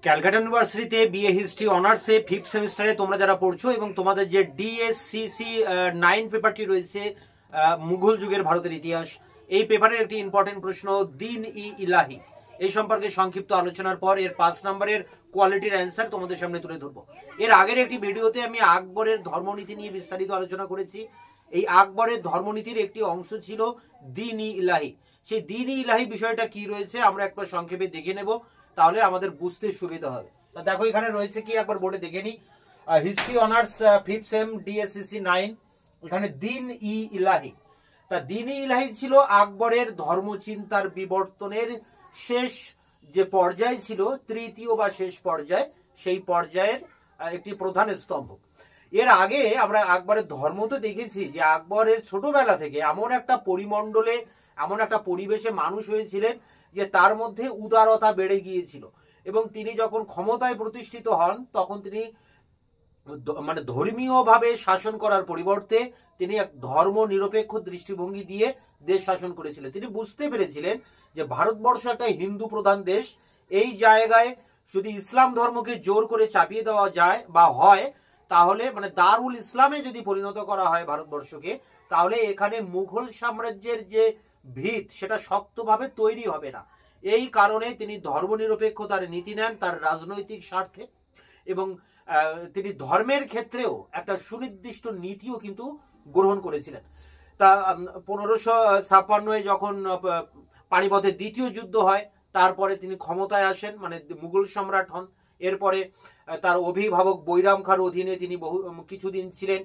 ক্যালকাটা ইউনিভার্সিটিতে BA history অনার্সে 5th সেমিস্টারে তোমরা যারা পড়ছো এবং তোমাদের যে ডিএসসিসি 9 পেপারটি রয়েছে মুঘল যুগের ভারতের ইতিহাস, এই পেপারের একটি ইম্পর্টেন্ট প্রশ্ন দিন-ই-ইলাহি এই সম্পর্কে সংক্ষিপ্ত আলোচনার পর এর 5 নম্বরের কোয়ালিটির অ্যান্সার তোমাদের সামনে তুলে ধরবো। এর আগের একটি ভিডিওতে আমি আকবরের ধর্মনীতি নিয়ে বিস্তারিত আলোচনা করেছি। এই আকবরের ধর্মনীতির একটি অংশ ছিল দিন-ই-ইলাহি। সেই দিন-ই-ইলাহি বিষয়টা কি রয়েছে আমরা একবার সংক্ষেপে দেখে নেব, তাহলে আমাদের বুঝতে সুবিধা হবে। তা দেখো এখানে রয়েছে কি, একবার বোর্ডে দেখে নি। History honours 5th same DSCC 9, এখানে দিন-ই-ইলাহি। তা দিন-ই-ইলাহি ছিল আকবরের ধর্মচিন্তার বিবর্তনের শেষ যে পর্যায় ছিল, তৃতীয় বা শেষ পর্যায়, সেই পর্যায়ের একটি প্রধান স্তম্ভ। এর আগে আমরা আকবরের ধর্ম তো দেখেছি যে আকবরের ছোটবেলা থেকে এমন একটা পরিমণ্ডলে, এমন একটা পরিবেশে মানুষ হয়েছিলেন যে তার মধ্যে উদারতা বেড়ে গিয়েছিল এবং তিনি যখন ক্ষমতায় প্রতিষ্ঠিত হন তখন তিনি মানে ধর্মীয়ভাবে শাসন করার পরিবর্তে তিনি এক ধর্ম নিরপেক্ষ দৃষ্টিভঙ্গি দিয়ে দেশ শাসন করেছিলেন। তিনি বুঝতে পেরেছিলেন যে ভারতবর্ষ একটা হিন্দু প্রধান দেশ, এই জায়গায় যদি ইসলাম ধর্মকে জোর করে চাপিয়ে দেওয়া যায় বা হয়, তাহলে মানে দারুল ইসলামে যদি পরিণত করা হয় ভারতবর্ষকে, তাহলে এখানে মুঘল সাম্রাজ্যের যে ভিত সেটা শক্তভাবে তৈরি হবে না। এই কারণে তিনি ধর্মনিরপেক্ষতার নীতি নেন তার রাজনৈতিক স্বার্থে এবং তিনি ধর্মের ক্ষেত্রেও একটা সুনির্দিষ্ট নীতিও কিন্তু গ্রহণ করেছিলেন। তা 1556 যখন পানিপথের দ্বিতীয় যুদ্ধ হয়, তারপরে তিনি ক্ষমতায় আসেন, মানে মুঘল সম্রাট হন। এরপরে তার অভিভাবক বৈরাম খাঁর অধীনে তিনি কিছুদিন ছিলেন,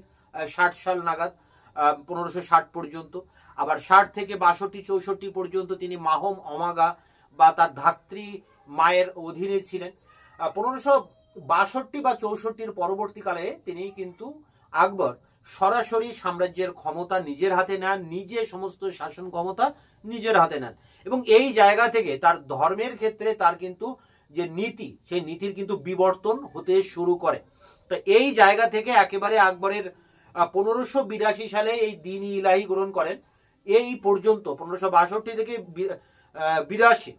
60 সাল নাগাদ, 1560 পর্যন্ত। আবার 60 থেকে 62-64 পর্যন্ত তিনি মাহম অমাগা বা তার ধাত্রী মায়ের অধীনে ছিলেন। 1562 বা 64 পরবর্তীকালে তিনি কিন্তু আকবর সরাসরি সাম্রাজ্যের ক্ষমতা নিজের হাতে নেন, নিজে সমস্ত শাসন ক্ষমতা নিজের হাতে নেন এবং এই জায়গা থেকে তার ধর্মের ক্ষেত্রে তার কিন্তু যে নীতি, সেই নীতির কিন্তু বিবর্তন হতে শুরু করে। তো এই জায়গা থেকে একেবারে আকবরের 1582 সালে এই দিন-ই-ইলাহি গ্রহণ করেন, এই পর্যন্ত 1562 থেকে 82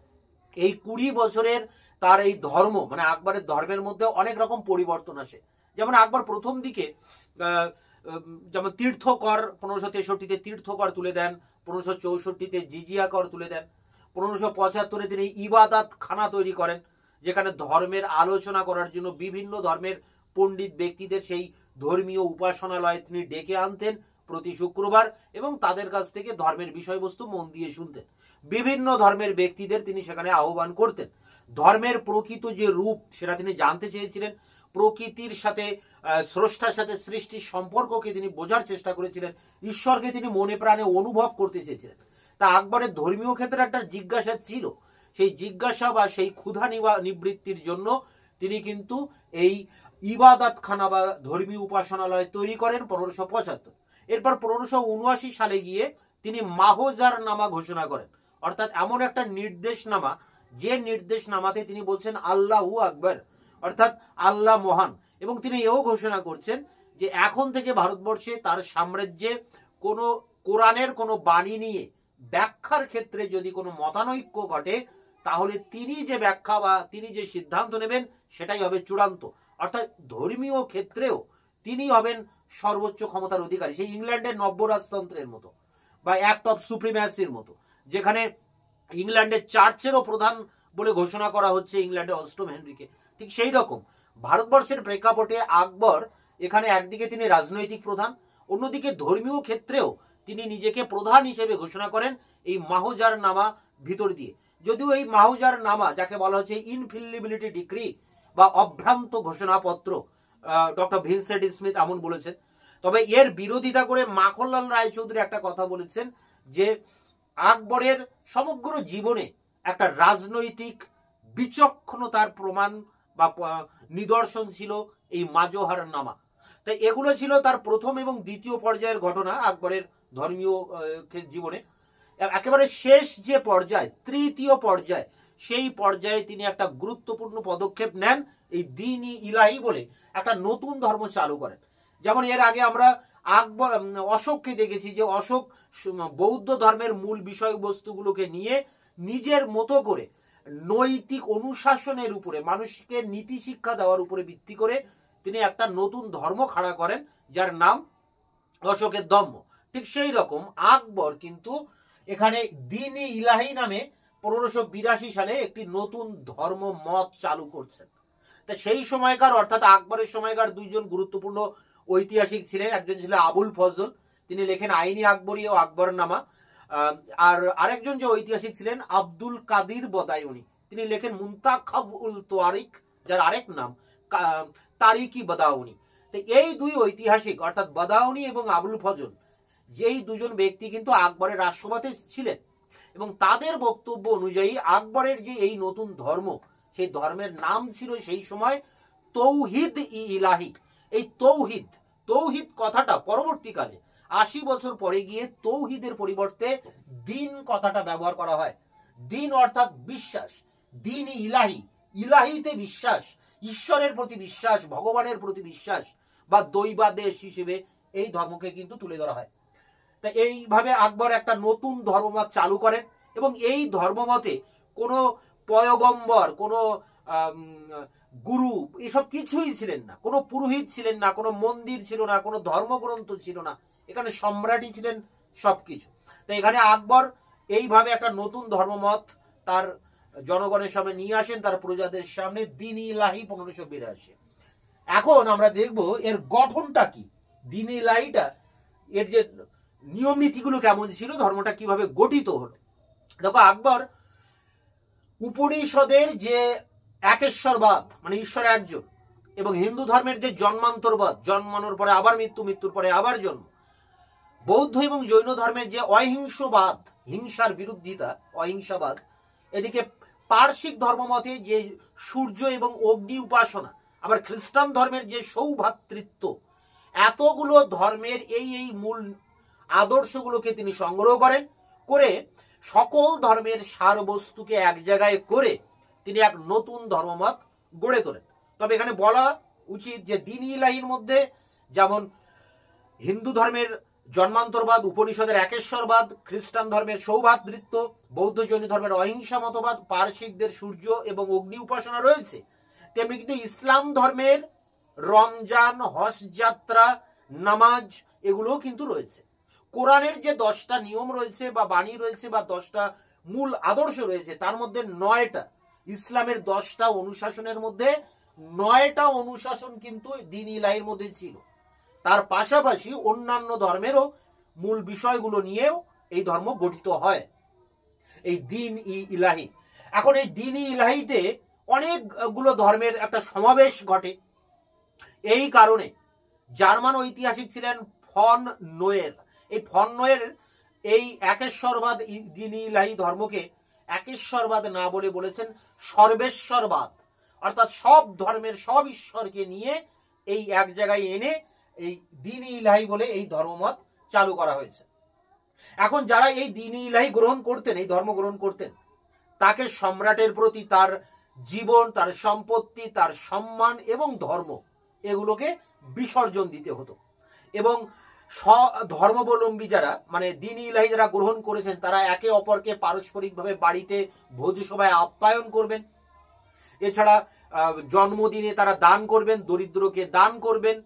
এই 20 বছরের তার এই ধর্ম, মানে আকবরের ধর্মের মধ্যে অনেক রকম পরিবর্তন আসে। যেমন আকবর প্রথম দিকে যেমন তীর্থকর 1563-তে তীর্থকর তুলে দেন, 1564-তে জিজিয়া কর তুলে দেন, 1575-এ তিনি ইবাদত খানা তৈরি করেন, যেখানে ধর্মের আলোচনা করার জন্য বিভিন্ন ধর্মের পণ্ডিত ব্যক্তিদের সেই ধর্মীয় উপাসনালয়ে তিনি ডেকে আনতেন প্রতি শুক্রবার এবং তাদের কাছ থেকে ধর্মের বিষয়বস্তু মন দিয়ে শুনতেন। বিভিন্ন ধর্মের ব্যক্তিদের তিনি সেখানে আহ্বান করতেন। ধর্মের প্রকৃত যে রূপ সেটা তিনি জানতে চেয়েছিলেন, প্রকৃতির সাথে, স্রষ্টার সাথে সৃষ্টির সম্পর্ককে তিনি বোঝার চেষ্টা করেছিলেন, ঈশ্বরকে তিনি মনে প্রাণে অনুভব করতে চেয়েছিলেন। তা আকবরের ধর্মীয় ক্ষেত্রে একটা জিজ্ঞাসা ছিল, সেই জিজ্ঞাসা বা সেই ক্ষুধা নিবৃত্তির জন্য তিনি কিন্তু এই ইবাদতখানা বা ধর্মীয় উপাসনালয় তৈরি করেন 1575। এরপর 1579 সালে গিয়ে তিনি মাহজার নামা ঘোষণা করেন, অর্থাৎ এমন একটা নির্দেশনামা, যে নির্দেশনামাতে তিনি বলছেন আল্লাহু আকবর, অর্থাৎ আল্লাহ মহান, এবং তিনি এও ঘোষণা করছেন যে এখন থেকে ভারতবর্ষে তার সাম্রাজ্যে কোনো কোরআনের কোনো বাণী নিয়ে ব্যাখ্যার ক্ষেত্রে যদি কোনো মতানৈক্য ঘটে, তাহলে তিনি যে ব্যাখ্যা বা তিনি যে সিদ্ধান্ত নেবেন সেটাই হবে চূড়ান্ত। অর্থাৎ ধর্মীয় ক্ষেত্রেও তিনি হবেন সর্বোচ্চ ক্ষমতার অধিকারী, সেই ইংল্যান্ডের নব্যরাজতন্ত্রের মতো বা অ্যাক্ট অফ সুপ্রিম্যাসির মতো, যেখানে ইংল্যান্ডের চার্চেরও প্রধান বলে ঘোষণা করা হচ্ছে ইংল্যান্ডের 8ম হেনরিকে। ঠিক সেই রকম ভারতবর্ষের প্রেক্ষাপটে আকবর এখানে একদিকে তিনি রাজনৈতিক প্রধান, অন্যদিকে ধর্মীয় ক্ষেত্রেও তিনি নিজেকে প্রধান হিসেবে ঘোষণা করেন এই মাহজার নামা ভিতর দিয়ে। যদিও এই মাহজার নামা, যাকে বলা হচ্ছে ইনফিলিবিলিটি ডিক্রি বা অভ্রান্ত ঘোষণাপত্র, ডক্টর ভিনসেন্ট স্মিথ এমন বলেছেন, তবে এর বিরোধিতা করে মাখনলাল রায়চৌধুরী একটা কথা বলেছেন যে আকবরের সমগ্র জীবনে একটা রাজনৈতিক বিচক্ষণতার প্রমাণ বা নিদর্শন ছিল এই মাজোহার নামা। তাই এগুলো ছিল তার প্রথম এবং দ্বিতীয় পর্যায়ের ঘটনা আকবরের ধর্মীয় জীবনে। একেবারে শেষ যে পর্যায়, তৃতীয় পর্যায়, সেই পর্যায়ে তিনি একটা গুরুত্বপূর্ণ পদক্ষেপ নেন, এই দিন-ই-ইলাহি বলে একটা নতুন ধর্ম চালু করেন। যেমন এর আগে আমরা আকবর অশোককে দেখেছি যে অশোক বৌদ্ধ ধর্মের মূল বিষয়বস্তুগুলোকে নিয়ে নিজের মতো করে নৈতিক অনুশাসনের উপরে, মানুষকে নীতি শিক্ষা দেওয়ার উপরে ভিত্তি করে তিনি একটা নতুন ধর্ম খাড়া করেন, যার নাম অশোকের ধর্ম। ঠিক সেই রকম আকবর কিন্তু এখানে দ্বীন-ই ইলাহি নামে 1582 সালে একটি নতুন ধর্ম মত চালু করছেন। তা সেই সময়কার, অর্থাৎ আকবরের সময়কার দুইজন গুরুত্বপূর্ণ ঐতিহাসিক ছিলেন। একজন ছিলেন আবুল ফজল, তিনি লেখেন আইনি আকবরী ও আকবরনামা। আর আরেকজন যে ঐতিহাসিক ছিলেন আব্দুল কাদির বদায়ুনি, তিনি লেখেন মুনতাখাব উল তোয়ারিক, যার আরেক নাম তারিকি বদাউনি। তো এই দুই ঐতিহাসিক অর্থাৎ বদাউনি এবং আবুল ফজল, যেই দুজন ব্যক্তি কিন্তু আকবরের রাষ্ট্রপতি ছিলেন, এবং তাদের বক্তব্য অনুযায়ী আকবরের যে এই নতুন ধর্ম, সেই ধর্মের নাম ছিল সেই সময় তৌহিদ-ই ইলাহি। এই তৌহিদ কথাটা পরবর্তীকালে 80 বছর পরে গিয়ে তৌহিদের পরিবর্তে দ্বীন কথাটা ব্যবহার করা হয়। দ্বীন অর্থাৎ বিশ্বাস, দ্বীন-ই ইলাহি, ইলাহিতে বিশ্বাস, ঈশ্বরের প্রতি বিশ্বাস, ভগবানের প্রতি বিশ্বাস বা দৈবাদেশ হিসেবে এই ধর্মকে কিন্তু তুলে ধরা হয়। তা এইভাবে আকবর একটা নতুন ধর্মমত চালু করেন, এবং এই ধর্মমতে কোনো পয়গম্বর, কোনো গুরু, এসব কিছুই ছিলেন না, কোনো পুরোহিত ছিলেন না, কোনো মন্দির ছিল না, কোনো ধর্মগ্রন্থ ছিল না, এখানে সম্রাটই ছিলেন সবকিছু। তো এখানে আকবর এইভাবে একটা নতুন ধর্মমত তার জনগণের সামনে নিয়ে আসেন, তার প্রজাদের সামনে, দ্বীন-ই ইলাহি 1582। এখন আমরা দেখব এর গঠনটা কি, দ্বীন-ই ইলাহিটা, এর যে নিয়ম নীতিগুলো কেমন ছিল, ধর্মটা কিভাবে গঠিত হলো। দেখো, আকবর উপনিষদের যে একেশ্বরবাদ, মানে ঈশ্বর একজন, এবং হিন্দু ধর্মের যে জন্মান্তরবাদ, জন্মানোর পরে আবার মৃত্যু, মৃত্যুর পরে আবার জন্ম, বৌদ্ধ এবং জৈন ধর্মের যে অহিংসবাদ, হিংসার বিরুদ্ধিতা, অহিংসাবাদ, এদিকে পার্শ্বিক ধর্মমতে যে সূর্য এবং অগ্নি উপাসনা, আবার খ্রিস্টান ধর্মের যে সৌভ্রাতৃত্ব, এতগুলো ধর্মের এই মূল আদর্শগুলোকে তিনি সংগ্রহ করে সকল ধর্মের সারবস্তুকে এক জায়গায় করে তিনি এক নতুন ধর্মমত গড়ে তোলেন। তবে এখানে বলা উচিত যে দ্বীন-ই ইলাহির মধ্যে যেমন হিন্দু ধর্মের জন্মান্তরবাদ, উপনিষদের একেশ্বরবাদ, খ্রিস্টান ধর্মের সৌভ্রাতৃত্ব, বৌদ্ধ জৈন ধর্মের অহিংসা মতবাদ, পারসিকদের সূর্য এবং অগ্নি উপাসনা রয়েছে, তেমনি কিন্তু ইসলাম ধর্মের রমজান, হজ যাত্রা, নামাজ, এগুলোও কিন্তু রয়েছে। কোরআনের যে 10টা নিয়ম রয়েছে বা বাণী রয়েছে বা 10টা মূল আদর্শ রয়েছে, তার মধ্যে 9টা, ইসলামের 10টা অনুশাসনের মধ্যে 9টা অনুশাসন কিন্তু দ্বীন-ই ইলাহির মধ্যে ছিল। তার পাশাপাশি অন্যান্য ধর্মেরও মূল বিষয়গুলো নিয়েও এই ধর্ম গঠিত হয়, এই দ্বীন-ই ইলাহি। এখন এই দ্বীন-ই ইলাহিতে অনেকগুলো ধর্মের একটা সমাবেশ ঘটে। এই কারণে জার্মান ঐতিহাসিক ছিলেন ফন নোয়ের, এই ফন নোয়ের এই একেশ্বরবাদ, দ্বীন-ই ইলাহি ধর্মকে একেশ্বরবাদ না বলে বলেছেন সর্বেশ্বরবাদ, অর্থাৎ সব ধর্মের সব ঈশ্বরকে নিয়ে এই এক জায়গায় এনে এই দ্বীন-ই ইলাহি বলে এই ধর্মমত চালু করা হয়েছে। এখন যারা এই দ্বীন-ই ইলাহি গ্রহণ করতেন, এই ধর্ম গ্রহণ করতেন, তাকে সম্রাটের প্রতি তার জীবন, তার সম্পত্তি, তার সম্মান এবং ধর্ম, এগুলোকে বিসর্জন দিতে হতো। এবং ধর্মাবলম্বী যারা, মানে দ্বীন-ই ইলাহি যারা গ্রহণ করেছেন, তারা একে অপরকে পারস্পরিকভাবে বাড়িতে ভোজসভায় আপ্যায়ন করবেন। এছাড়া জন্মদিনে তারা দান করবেন, দরিদ্রকে দান করবেন।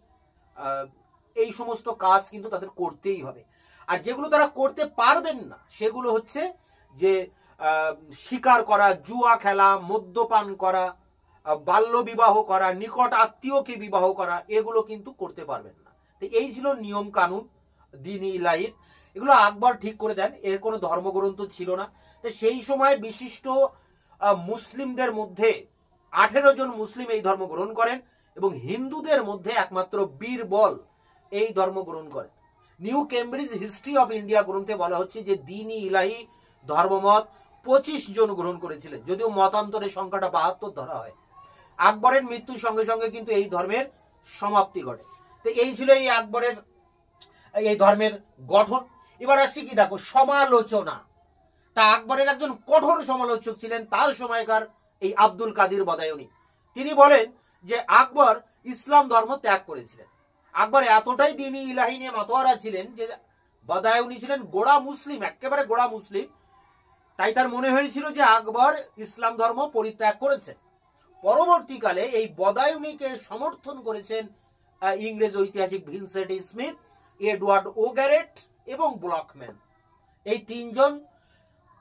এই সমস্ত কাজ কিন্তু তাদের করতেই হবে। আর যেগুলো তারা করতে পারবেন না, সেগুলো হচ্ছে যে শিকার করা, জুয়া খেলা, মদ্যপান করা, বাল্য বিবাহ করা, নিকট আত্মীয়কে বিবাহ করা, এগুলো কিন্তু করতে পারবেন না। তো এই ছিল নিয়ম কানুন দ্বীন-ই ইলাহির। এগুলো আকবর ঠিক করে দেন, এর কোনো ধর্মগ্রন্থ ছিল না। তো সেই সময় বিশিষ্ট মুসলিমদের মধ্যে 18 জন মুসলিম এই ধর্ম গ্রহণ করেন, এবং হিন্দুদের মধ্যে একমাত্র বীরবল এই ধর্ম গ্রহণ করেন। New Cambridge history of India গ্রন্থে বলা হচ্ছে যে দ্বীন-ই ইলাহি ধর্মমত 25 জন গ্রহণ করেছিলেন, যদিও মতান্তরের সংখ্যাটা 72 ধরা হয়। আকবরের মৃত্যুর সঙ্গে সঙ্গে কিন্তু এই ধর্মের সমাপ্তি ঘটে। তো এই ছিল এই আকবরের এই ধর্মের গঠন। এবার আসছি কি, দেখো, সমালোচনা। তা আকবরের একজন কঠোর সমালোচক ছিলেন তার সময়কার এই আব্দুল কাদির বদায়ুনি। তিনি বলেন যে আকবর ইসলাম ধর্ম ত্যাগ করেছিলেন। আকবর এতটাই দ্বীন-ই ইলাহি নিয়ে মাতোয়ারা ছিলেন যে বদায়ুনি ছিলেন গোড়া মুসলিম, একেবারে গোড়া মুসলিম। তাই তার মনে হয়েছিল যে আকবর ইসলাম ধর্ম পরিত্যাগ করেছেন। পরবর্তীকালে এই বদায়ুনীকে সমর্থন করেছেন ইংরেজ ঐতিহাসিক ভিনসেন্ট স্মিথ, এডওয়ার্ড ও গ্যারেট এবং ব্লকম্যান। এই তিনজন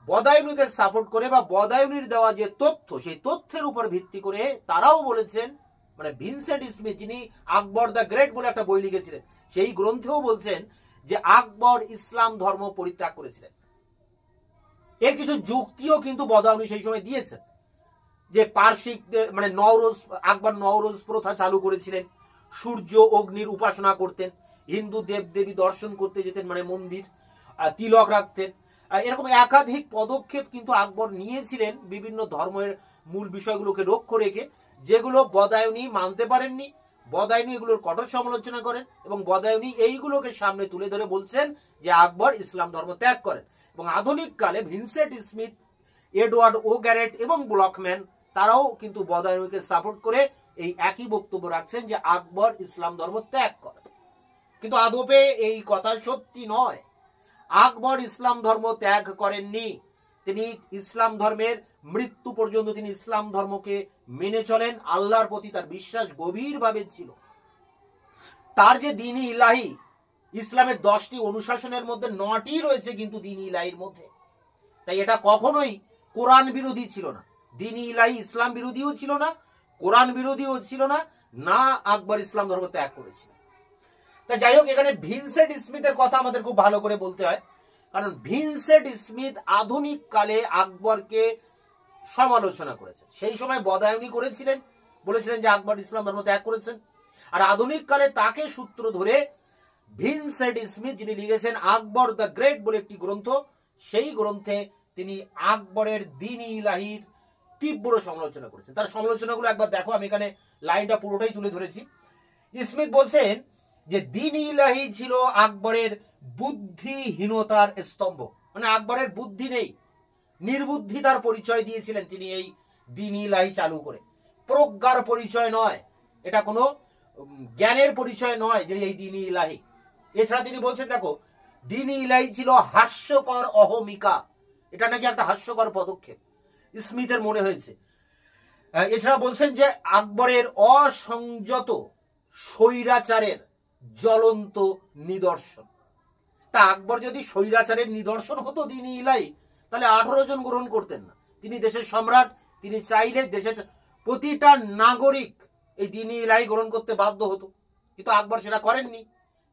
বদায়ুনীকে সাপোর্ট করে বা বদায়ুনীর দেওয়া যে তথ্য, সেই তথ্যের উপর ভিত্তি করে তারাও বলেছেন, মানে ভিনসেন্ট স্মিথ যিনি আকবর দ্য গ্রেট বলে একটা বই লিখেছিলেন, সেই গ্রন্থেও বলছেন যে আকবর ইসলাম ধর্ম পরিত্যাগ করেছিলেন। এর কিছু যুক্তিও কিন্তু বদায়ুনী সেই সময় দিয়েছেন, যে পার্শ্বিকদের মানে নওরোজ, আকবর নওরোজ প্রথা চালু করেছিলেন, সূর্য অগ্নির উপাসনা করতেন, হিন্দু দেবদেবী দর্শন করতে যেতেন, মানে মন্দির, তিলক রাখতেন। এরকম একাধিক পদক্ষেপ কিন্তু আকবর নিয়েছিলেন বিভিন্ন ধর্মের মূল বিষয়গুলোকে লক্ষ্য রেখে, যেগুলো বদায়ুনী মানতে পারেননি। বদায়ুনী এগুলোর কঠোর সমালোচনা করেন এবং বদায়ুনী এইগুলোকে সামনে তুলে ধরে বলছেন যে আকবর ইসলাম ধর্ম ত্যাগ করেন। এবং আধুনিক কালে ভিনসেন্ট স্মিথ, এডওয়ার্ড ও গ্যারেট এবং ব্লকম্যান তারাও কিন্তু বদায়ুনীকে সাপোর্ট করে এই একই বক্তব্য রাখছেন যে আকবর ইসলাম ধর্ম ত্যাগ করেন। কিন্তু আদপে এই কথা সত্যি নয়। আকবর ইসলাম ধর্ম ত্যাগ করেননি। তিনি ইসলাম ধর্মের মৃত্যু পর্যন্ত তিনি ইসলাম ধর্মকে মেনে চলেন। আল্লাহর প্রতি তার বিশ্বাস গভীরভাবে ছিল। তার যে দ্বীন-ই ইলাহি, ইসলামের 10টি অনুশাসনের মধ্যে 9টি রয়েছে কিন্তু দ্বীন-ই ইলাহির মধ্যে। তাই এটা কখনোই কোরআন বিরোধী ছিল না। দ্বীন-ই ইলাহি ইসলাম বিরোধীও ছিল না, কোরআন বিরোধীও ছিল না, না আকবর ইসলাম ধর্ম ত্যাগ করেছিল। তা যাই হোক, এখানে ভিনসেন্ট স্মিথের কথা আমাদের খুব ভালো করে বলতে হয়, কারণ ভিনসেন্ট স্মিথ আধুনিক কালে আকবরকে সমালোচনা করেছেন। সেই সময় বদায়ুনী করেছিলেন, বলেছিলেন যে আকবর ইসলাম ধর্ম ত্যাগ করেছেন। আর আধুনিক কালে তাকে সূত্র ধরে ভিনসেন্ট স্মিথ, যিনি লিখেছেন আকবর দ্য গ্রেট বলে একটি গ্রন্থ, সেই গ্রন্থে তিনি আকবরের দ্বীন-ই ইলাহির তীব্র সমালোচনা করেছেন। তার সমালোচনাগুলো একবার দেখো, আমি এখানে লাইনটা পুরোটাই তুলে ধরেছি। স্মিথ বলছেন যে দ্বীন-ই ইলাহি ছিল আকবরের বুদ্ধিহীনতার স্তম্ভ, মানে আকবরের বুদ্ধি নেই, নির্বুদ্ধিতার পরিচয় দিয়েছিলেন তিনি এই দ্বীন-ই ইলাহি চালু করে। প্রজ্ঞার পরিচয় নয়, এটা কোনো জ্ঞানের পরিচয় নয় যে এই দ্বীন-ই ইলাহি। এছাড়া তিনি বলছেন, দেখো, দ্বীন-ই ইলাহি ছিল হাস্যকর অহমিকা, এটা নাকি একটা হাস্যকর পদক্ষেপ স্মিথের মনে হয়েছে। এছাড়া বলছেন যে আকবরের অসংযত স্বৈরাচারের জ্বলন্ত নিদর্শন। তা আকবর যদি স্বৈরাচারের নিদর্শন হতো দ্বীন-ই ইলাহি, তাহলে 18 জন গ্রহণ করতেন না। তিনি দেশের সম্রাট, তিনি চাইলে দেশের প্রতিটা নাগরিক এই দ্বীন-ই ইলাহি গ্রহণ করতে বাধ্য হতো, কিন্তু আকবর সেটা করেননি।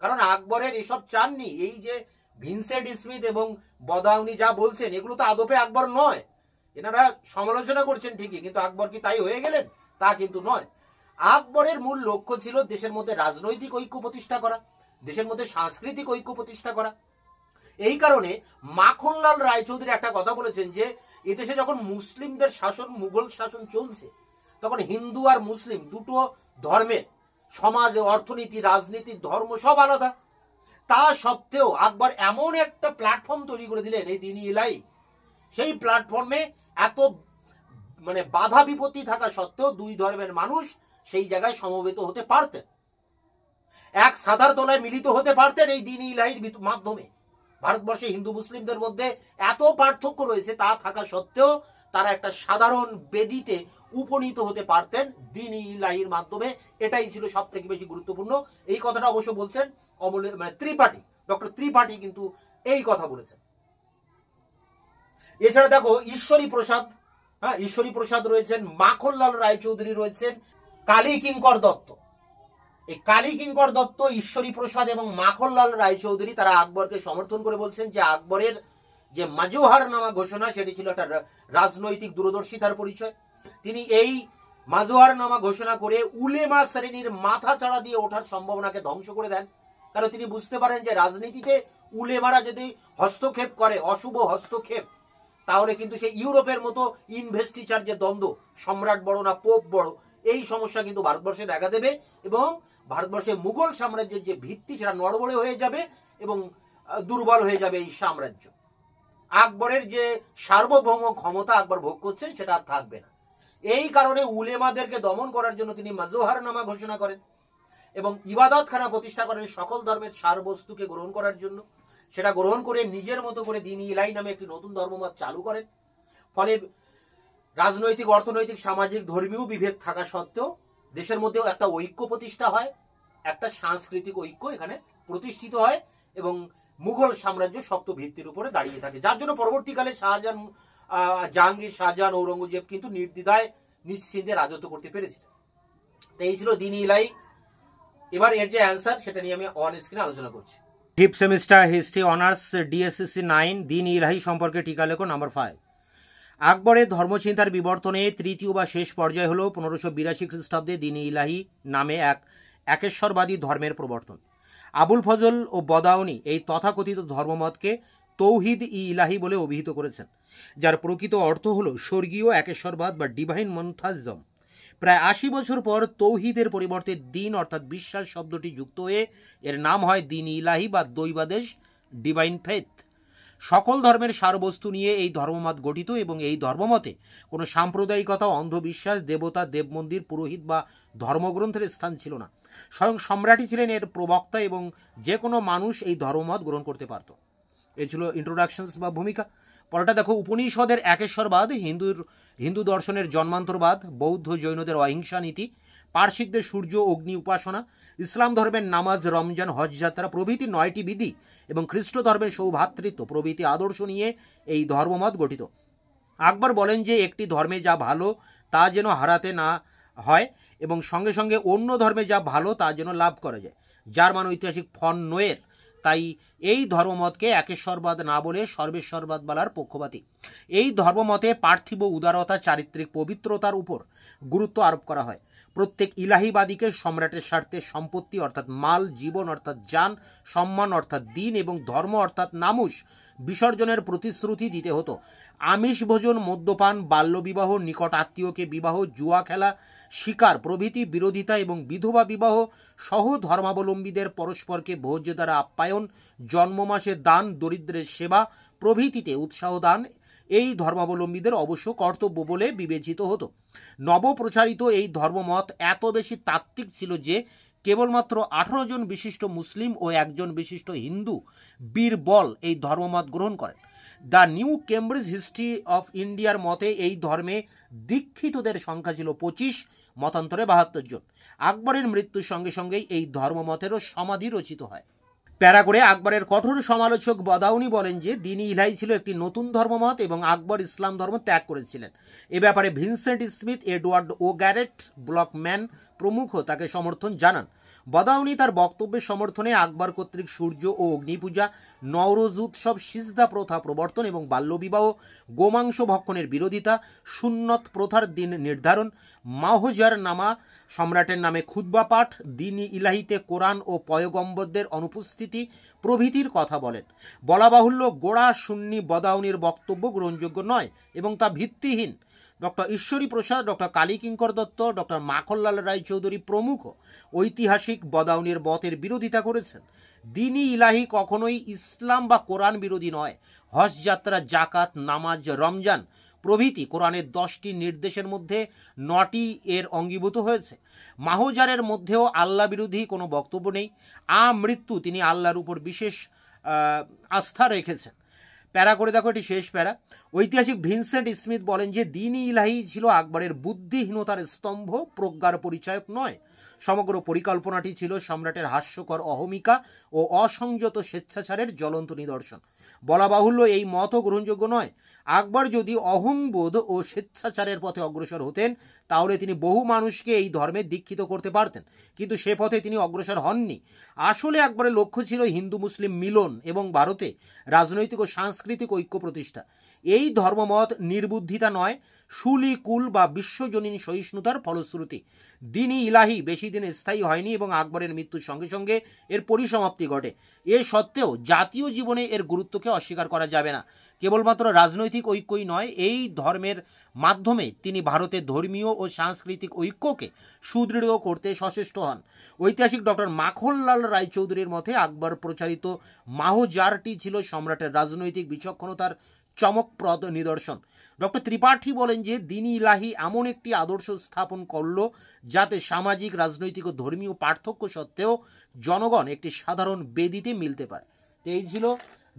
কারণ আকবরের এসব চাননি। এই যে ভিনসেন্ট স্মিথ এবং বদায়ুনী যা বলছেন, এগুলো তো আদপে আকবর নয়। এনারা সমালোচনা করছেন ঠিকই, কিন্তু আকবর কি তাই হয়ে গেলেন? তা কিন্তু নয়। আকবরের মূল লক্ষ্য ছিল দেশের মধ্যে রাজনৈতিক ঐক্য প্রতিষ্ঠা করা, দেশের মধ্যে সাংস্কৃতিক ঐক্য প্রতিষ্ঠা করা। এই কারণে মাখনলাল রায়চৌধুরী একটা কথা বলেছেন যে এদেশে যখন মুসলিমদের শাসন, মুঘল শাসন চলছে, তখন হিন্দু আর মুসলিম দুটো ধর্মের সমাজ, অর্থনীতি, রাজনীতি, ধর্ম সব আলাদা। তা সত্ত্বেও আকবর এমন একটা প্ল্যাটফর্ম তৈরি করে দিলেন এই দ্বীন-ই ইলাহি, সেই প্ল্যাটফর্মে এত মানে বাধা বিপত্তি থাকা সত্ত্বেও দুই ধর্মের মানুষ সেই জায়গায় সমবেত হতে পারতেন, এক ছাতার তলায় মিলিত হতে পারতেন এই দ্বীন-ই ইলাহির মাধ্যমে। ভারতবর্ষে হিন্দু মুসলিমদের মধ্যে এত পার্থক্য রয়েছে, তা থাকা সত্ত্বেও তারা একটা সাধারণ বেদিতে উপনীত হতে পারতেন দ্বীন-ই ইলাহির মাধ্যমে। এটাই ছিল সব থেকে বেশি গুরুত্বপূর্ণ। এই কথাটা অবশ্য বলছেন অমূল্য মানে ত্রিপাঠী, ডক্টর ত্রিপাঠী কিন্তু এই কথা বলেছেন। এছাড়া দেখো ঈশ্বরী প্রসাদ, হ্যাঁ, ঈশ্বরী প্রসাদ রয়েছেন, মাখনলাল রায়চৌধুরী রয়েছেন, কালী কিঙ্কর দত্ত। এই কালী কিঙ্কর দত্ত, ঈশ্বরী প্রসাদ এবং মাখনলাল রায়চৌধুরী তারা আকবরকে সমর্থন করে বলছেন যে আকবরের যে মাজোহারনামা ঘোষণা, সেটি ছিল একটা রাজনৈতিক দূরদর্শিতার পরিচয়। তিনি এই মাজোহারনামা ঘোষণা করে উলেমা শ্রেণীর মাথা চাড়া দিয়ে ওঠার সম্ভাবনাকে ধ্বংস করে দেন। কারণ তিনি বুঝতে পারেন যে রাজনীতিতে উলেমারা যদি হস্তক্ষেপ করে, অশুভ হস্তক্ষেপ, তাহলে কিন্তু সেই ইউরোপের মতো ইনভেস্টিচার যে দ্বন্দ্ব, সম্রাট বড় না পোপ বড়, এই সমস্যা কিন্তু ভারতবর্ষে দেখা দেবে এবং ভারতবর্ষে মুঘল সাম্রাজ্যের যে ভিত্তি সেটা নড়বড়ে হয়ে যাবে এবং দুর্বল হয়ে যাবে এই সাম্রাজ্য। আকবরের যে সার্বভৌম ক্ষমতা আকবর ভোগ করছেন সেটা আর থাকবে না। এই কারণে উলেমাদেরকে দমন করার জন্য তিনি মাজোহারনামা ঘোষণা করেন এবং ইবাদতখানা প্রতিষ্ঠা করেন সকল ধর্মের সার বস্তুকে গ্রহণ করার জন্য। সেটা গ্রহণ করে নিজের মতো করে দ্বীন-ই ইলাহি নামে একটি নতুন ধর্মমত চালু করেন। ফলে রাজনৈতিক, অর্থনৈতিক, সামাজিক, ধর্মীয় বিভেদ থাকা সত্ত্বেও দেশের মধ্যেও একটা ঐক্য প্রতিষ্ঠা হয়, একটা সাংস্কৃতিক ঐক্য এখানে প্রতিষ্ঠিত হয় এবং মুঘল সাম্রাজ্য শক্ত ভিত্তির উপরে দাঁড়িয়ে থাকে, যার জন্য পরবর্তীকালে শাহজাহান, জাহাঙ্গীর, শাহজাহান, ঔরঙ্গজেব কিন্তু নির্দ্বিধায় নিশ্চিন্তে রাজত্ব করতে পেরেছিলেন। তো এই ছিল দ্বীন-ই ইলাহি। এবার এর যে অ্যান্সার সেটা নিয়ে আমি অন স্ক্রিনে আলোচনা করছি। Fifth semester history honours DSCC 9 দ্বীন-ই ইলাহি সম্পর্কে টিকা লেখো নাম্বার 5। আকবরের ধর্মচিন্তার বিবর্তনে তৃতীয় বা শেষ পর্যায় হল 1582 খ্রিস্টাব্দে দ্বীন-ই ইলাহি নামে এক একেশ্বরবাদী ধর্মের প্রবর্তন। আবুল ফজল ও বদাউনি এই তথাকথিত ধর্মমতকে তৌহিদ-ই ইলাহি বলে অভিহিত করেছেন, যার প্রকৃত অর্থ হল স্বর্গীয় একেশ্বরবাদ বা ডিভাইন মনথাজম। প্রায় 80 বছর পর তৌহিদের পরিবর্তে দ্বীন অর্থাৎ বিশ্বাস শব্দটি যুক্ত হয়ে এর নাম হয় দ্বীন-ই ইলাহি বা দৈবাদেশ, ডিভাইন ফেথ। সকল ধর্মের সারবস্তু নিয়ে এই ধর্মমত গঠিত এবং এই ধর্মমতে কোনো সাম্প্রদায়িকতা, অন্ধবিশ্বাস, দেবতা, দেবমন্দির, পুরোহিত বা ধর্মগ্রন্থের স্থান ছিল না। স্বয়ং সম্রাটই ছিলেন এর প্রবক্তা এবং যে কোনো মানুষ এই ধর্মমত গ্রহণ করতে পারত। এ ছিল ইন্ট্রোডাকশনস বা ভূমিকা। পরেরটা দেখো, উপনিষদের একেশ্বরবাদ, হিন্দু দর্শনের জন্মান্তরবাদ, বৌদ্ধ জৈনদের অহিংসা নীতি, পার্সিকদের সূর্য অগ্নি উপাসনা, ইসলাম ধর্মের নামাজ, রমজান, হজ যাত্রা প্রভৃতি 9টি বিধি এবং খ্রিস্ট ধর্মের সৌভ্রাতৃত্ব প্রভৃতি আদর্শ নিয়ে এই ধর্মমত গঠিত। আকবর বলেন যে একটি ধর্মে যা ভালো তা যেন হারাতে না হয় এবং সঙ্গে সঙ্গে অন্য ধর্মে যা ভালো তা যেন লাভ করা যায়। জার্মান ঐতিহাসিক ফন নোয়ের তাই এই ধর্মমতকে একেশ্বরবাদ না বলে সর্বেশ্বরবাদ বলার পক্ষপাতী। এই ধর্মমতে পার্থিব উদারতা, চারিত্রিক পবিত্রতার উপর গুরুত্ব আরোপ করা হয়। প্রত্যেক ইলাহিবাদীকে সম্রাটের স্বার্থে সম্পত্তি অর্থাৎ মাল, জীবন অর্থাৎ জান, সম্মান অর্থাৎ দিন এবং ধর্ম অর্থাৎ নামুস বিসর্জনের প্রতিশ্রুতি দিতে হতো। আমিষ ভোজন, মদ্যপান, বাল্যবিবাহ, নিকট আত্মীয়কে বিবাহ, জুয়া খেলা, শিকার প্রভৃতি বিরোধিতা এবং বিধবা বিবাহ সহ ধর্মাবলম্বীদের পরস্পরকে ভোজ্য দ্বারা আপ্যায়ন, জন্ম মাসে দান, দরিদ্রের সেবা প্রভৃতিতে উৎসাহ দান এই ধর্মাবলম্বীদের অবশ্য কর্তব্য বলে বিবেচিত হতো। নবপ্রচারিত এই ধর্মমত এত বেশি তাত্ত্বিক ছিল যে কেবলমাত্র 18 জন বিশিষ্ট মুসলিম ও 1 জন বিশিষ্ট হিন্দু বীরবল এই ধর্মমত গ্রহণ করেন। The new Cambridge history of ইন্ডিয়ার মতে এই ধর্মে দীক্ষিতদের সংখ্যা ছিল 25, মতান্তরে 72 জন। আকবরের মৃত্যুর সঙ্গে সঙ্গেই এই ধর্মমতেরও সমাধি রচিত হয়। প্যারা করে আকবরের কঠোর সমালোচক বদাউনি বলেন যে দ্বীন-ই ইলাহি ছিল একটি নতুন ধর্মমত এবং আকবর ইসলাম ধর্ম ত্যাগ করেছিলেন। এ ব্যাপারে ভিনসেন্ট স্মিথ, এডওয়ার্ড ও গ্যারেট, ব্লকম্যান প্রমুখ তাকে সমর্থন জানান। বদাউনি তার বক্তব্যের সমর্থনে আকবর কর্তৃক সূর্য ও অগ্নি পূজা, নওরোজ উৎসব, সিজদা প্রথা প্রবর্তন এবং বাল্যবিবাহ, গোমাংস ভক্ষণের বিরোধিতা, সুন্নত প্রথার দিন নির্ধারণ, মাহজার নামা, সম্রাটের নামে খুতবা পাঠ, দ্বীন-ই ইলাহিতে কোরআন ও পয়গম্বরদের অনুপস্থিতি প্রভৃতির কথা বলেন। বলা বাহুল্য, গোড়া সুন্নি বদাউনির বক্তব্য গ্রহণযোগ্য নয় এবং তা ভিত্তিহীন। ডক্টর ঈশ্বরী প্রসাদ, ডক্টর কালী কিঙ্কর দত্ত, ডক্টর মাখনলাল রায়চৌধুরী প্রমুখ ঐতিহাসিক বদাউনির মতের বিরোধিতা করেছেন। দ্বীন-ই ইলাহি কখনোই ইসলাম বা কোরআন বিরোধী নয়। হজ যাত্রা, জাকাত, নামাজ, রমজান প্রভৃতি কোরআনের 10টি নির্দেশের মধ্যে 9টি এর অঙ্গীভূত হয়েছে। মাহজারের মধ্যেও আল্লাহ বিরোধী কোনো বক্তব্য নেই। আমৃত্যু তিনি আল্লাহর উপর বিশেষ আস্থা রেখেছেন। প্যারা করে দেখো, এটি শেষ প্যারা। ঐতিহাসিক ভিনসেন্ট স্মিথ বলেন যে দ্বীন-ই ইলাহি ছিল আকবরের বুদ্ধিহীনতার স্তম্ভ, প্রজ্ঞার পরিচায়ক নয়। সমগ্র পরিকল্পনাটি ছিল সম্রাটের হাস্যকর অহমিকা ও অসংযত স্বেচ্ছাচারের জ্বলন্ত নিদর্শন। বলা বাহুল্য, এই মতও গ্রহণযোগ্য নয়। আকবর যদি অহংবোধ ও স্বেচ্ছাচারের পথে অগ্রসর হতেন তাহলে তিনি বহু মানুষকে এই ধর্মে দীক্ষিত করতে পারতেন, কিন্তু সে পথে তিনি অগ্রসর হননি। আসলে আকবরের লক্ষ্য ছিল হিন্দু মুসলিম মিলন এবং ভারতে রাজনৈতিক ও সাংস্কৃতিক ঐক্য প্রতিষ্ঠা। এই ধর্মমত নির্বুদ্ধিতা নয়, সুলিকুল বা বিশ্বজনীন সহিষ্ণুতার ফলশ্রুতি। দ্বীন-ই ইলাহি বেশি দিন স্থায়ী হয়নি এবং আকবরের মৃত্যুর সঙ্গে সঙ্গে এর পরিসমাপ্তি ঘটে। এ সত্ত্বেও জাতীয় জীবনে এর গুরুত্বকে অস্বীকার করা যাবে না। কেবলমাত্র রাজনৈতিক ঐক্যই নয়, এই ধর্মের মাধ্যমে তিনি ভারতের ধর্মীয় ও সাংস্কৃতিক ঐক্যকে সুদৃঢ় করতে সচেষ্ট হন। ঐতিহাসিক ডক্টর মাখনলাল রায়চৌধুরীর মতে আকবর প্রচারিত মাহজারটি ছিল সম্রাটের রাজনৈতিক বিচক্ষণতার চমকপ্রদ নিদর্শন। ডক্টর ত্রিপাঠী বলেন যে দ্বীন-ই ইলাহি এমন একটি আদর্শ স্থাপন করল যাতে সামাজিক, রাজনৈতিক ও ধর্মীয় পার্থক্য সত্ত্বেও জনগণ একটি সাধারণ বেদিতে মিলতে পারে। এই ছিল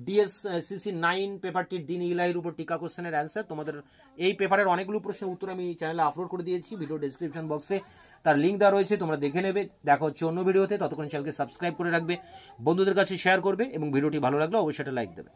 ডিএসসিসি 9 পেপারটির দিন ইলাহির উপর টিকা কোশ্চেনের অ্যান্সার। তোমাদের এই পেপারের অনেকগুলো প্রশ্নের উত্তর আমি চ্যানেলে আপলোড করে দিয়েছি, ভিডিও ডেসক্রিপশন বক্সে তার লিঙ্ক দেওয়া রয়েছে, তোমরা দেখে নেবে। দেখা হচ্ছে অন্য ভিডিওতে, ততক্ষণ চ্যানেলকে সাবস্ক্রাইব করে রাখবে, বন্ধুদের কাছে শেয়ার করবে এবং ভিডিওটি ভালো লাগলে অবশ্যই একটা লাইক দেবে।